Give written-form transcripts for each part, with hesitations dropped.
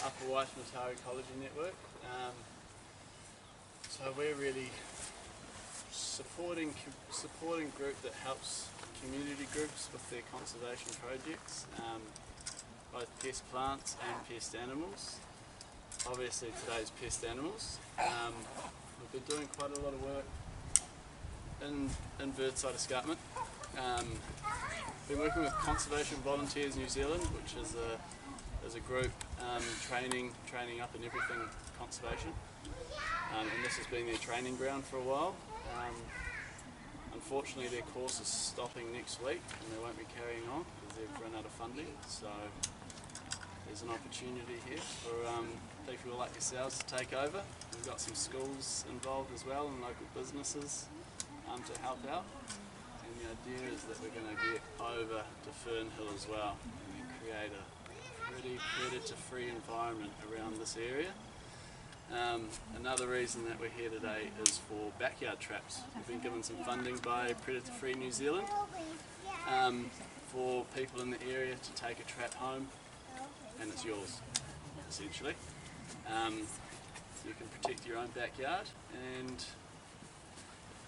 Upper Waitematā Ecology Network. So we're really supporting group that helps community groups with their conservation projects, both pest plants and pest animals. Obviously today's pest animals. We've been doing quite a lot of work in birdside escarpment. Been working with Conservation Volunteers New Zealand, which is a group training up in everything conservation. And this has been their training ground for a while. Unfortunately their course is stopping next week and they won't be carrying on because they've run out of funding. So there's an opportunity here for people like yourselves to take over. We've got some schools involved as well and local businesses to help out. And the idea is that we're going to get over to Fernhill as well and create a pretty predator-free environment around this area. Another reason that we're here today is for backyard traps. We've been given some funding by Predator Free New Zealand for people in the area to take a trap home, and it's yours, essentially. You can protect your own backyard and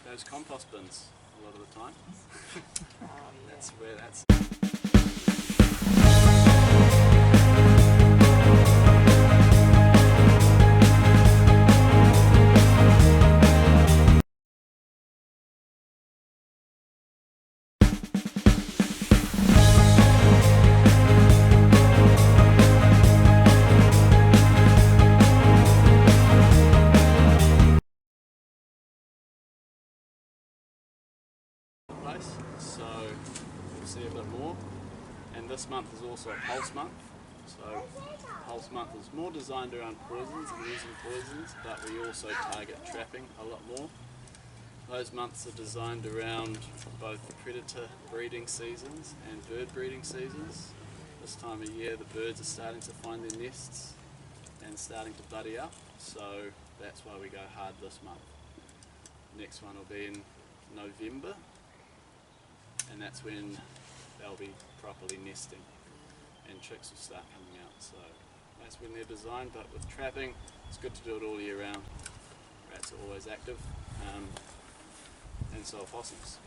those compost bins a lot of the time. That's where that's. So you'll see a bit more, and this month is also a pulse month. So pulse month is more designed around poisons and using poisons, but we also target trapping a lot more. Those months are designed around both the predator breeding seasons and bird breeding seasons. This time of year the birds are starting to find their nests and starting to buddy up, so that's why we go hard this month. Next one will be in November, and that's when they'll be properly nesting and chicks will start coming out. So that's when they're designed, but with trapping it's good to do it all year round. Rats are always active, and so are possums.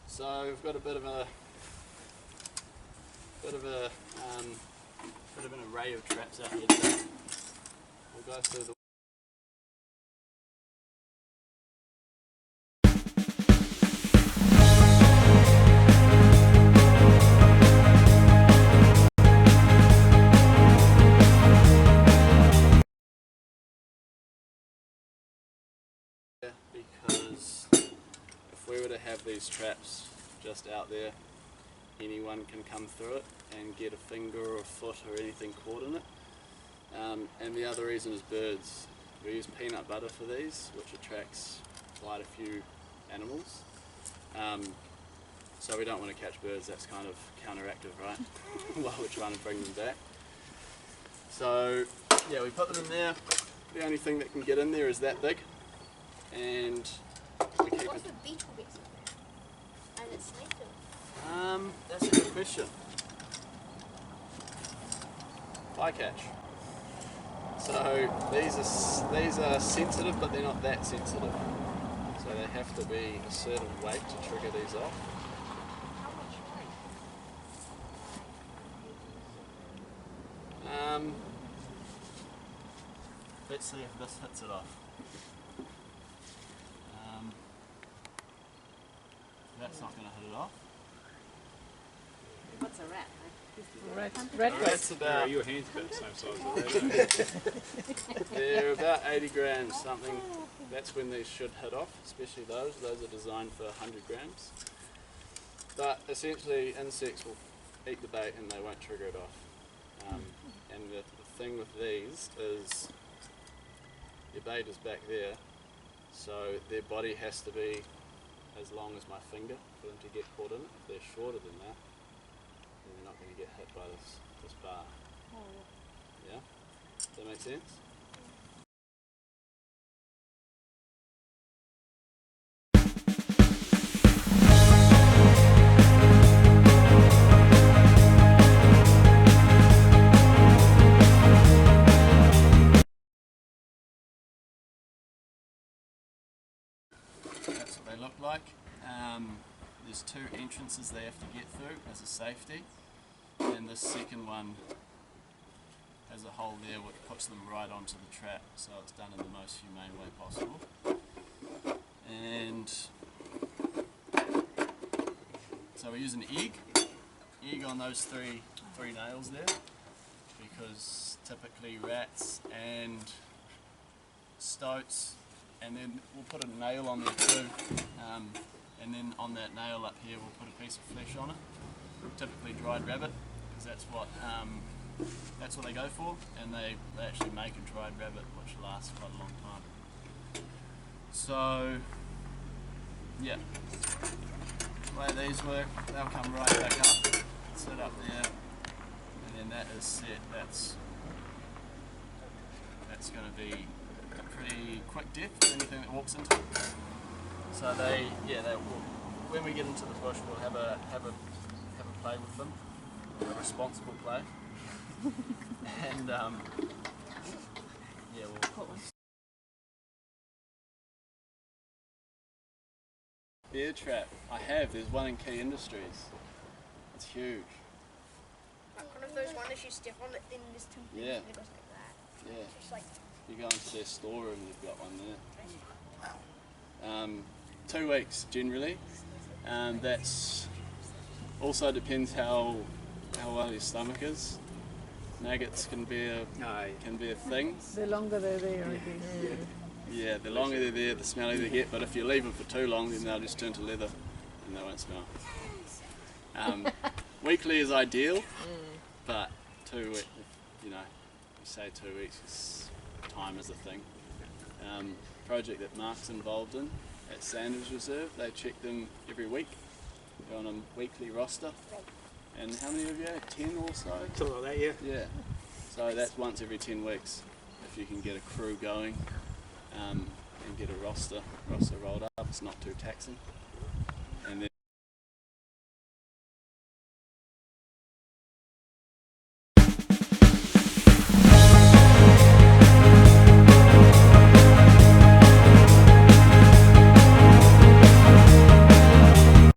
So we've got a bit of an array of traps out here today. We'll go through the because if we were to have these traps just out there, anyone can come through it and get a finger or a foot or anything caught in it. And the other reason is birds. We use peanut butter for these, which attracts quite a few animals. So we don't want to catch birds, that's kind of counteractive, right? While we're trying to bring them back. So yeah, we put them in there. The only thing that can get in there is that big. And we keep What's the beetle bits in there? And it's native? That's a good question. Bycatch. So these are sensitive, but they're not that sensitive. So they have to be a certain weight to trigger these off. How much weight? Let's see if this hits it off. That's not going to hit it off. What's a rat? Rat's about, your hand's about the same size as that. they're about 80 grams, something. That's when these should hit off, especially those. Those are designed for 100 grams. But essentially insects will eat the bait and they won't trigger it off. And the thing with these is your bait is back there, so their body has to be as long as my finger for them to get caught in it. If they're shorter than that, then they're not going to get hit by this bar. Yeah? Does that make sense? like. There's 2 entrances they have to get through as a safety, and the second one has a hole there which puts them right onto the trap, so it's done in the most humane way possible. And so we use an egg on those three nails there, because typically rats and stoats, and then we'll put a nail on there too, and then on that nail up here we'll put a piece of flesh on it, typically dried rabbit, because that's what they go for, and they actually make a dried rabbit which lasts quite a long time. So yeah, the way these work, they'll come right back up, sit up there, and then that is set. That's going to be a pretty quick death for anything that walks into it. So they will, when we get into the bush, we'll have a play with them, a responsible play, and we'll. Bear trap, I have. There's one in Key Industries. It's huge. Like one of those ones you step on it, then there's 2 things Yeah. that goes like that. Yeah. Just like You go into their storeroom, they've got one there. 2 weeks generally. That's also depends how well your stomach is. Maggots can be a thing. The longer they're there, I guess. Yeah, the longer they're there, the smellier they get. But if you leave them for too long, then they'll just turn to leather and they won't smell. Weekly is ideal, but 2 weeks. You say 2 weeks. 'Cause time is a thing. Project that Mark's involved in at Sanders Reserve, they check them every week. They're on a weekly roster. And how many of you have? 10 or so? Something like that, yeah. Yeah. So that's once every 10 weeks. If you can get a crew going and get a roster rolled up, it's not too taxing.